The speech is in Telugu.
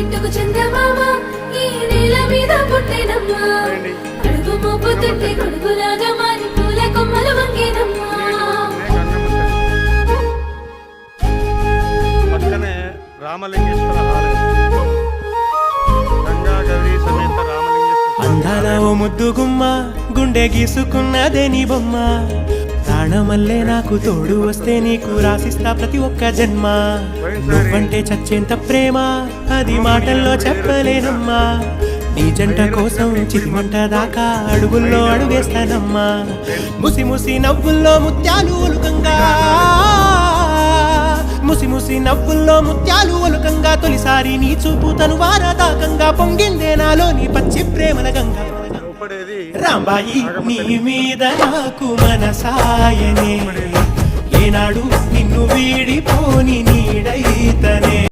బిట్టుకు చందమామ ఈ నేల మీద పుట్టేనమ్మా అడుగు మోపు తిట్టి గొడుగులాగా మారి పూల కొమ్మలు వంగేనమ్మా పక్కనే రామలింగేశ్వర ఆలయం గంగా గౌరీ సమేత రామలింగేశ్వర అందాల ఓ ముద్దు గుమ్మ గుండె గీసుకున్నదే నీ బొమ్మ ప్రాణమల్లే నాకు తోడు వస్తే నీకు రాసిస్తా ప్రతి ఒక్క జన్మ నువ్వంటే చచ్చేంత ప్రేమ అది మాటల్లో చెప్పలేనమ్మా నీ జంట కోసం చితిమంట దాకా అడుగుల్లో అడుగేస్తానమ్మా ముసి ముసి నవ్వుల్లో ముత్యాలు ఒలుకంగా ముసి ముసి నవ్వుల్లో ముత్యాలు ఒలుకంగా తొలిసారి నీ చూపు తను వారదాకంగా పొంగిందే నాలో నీ పచ్చి ప్రేమల గంగా రాంబాయి నీ మీద నాకు మనసాయనే ఏనాడు నిన్ను వీడిపోని నీడైతనే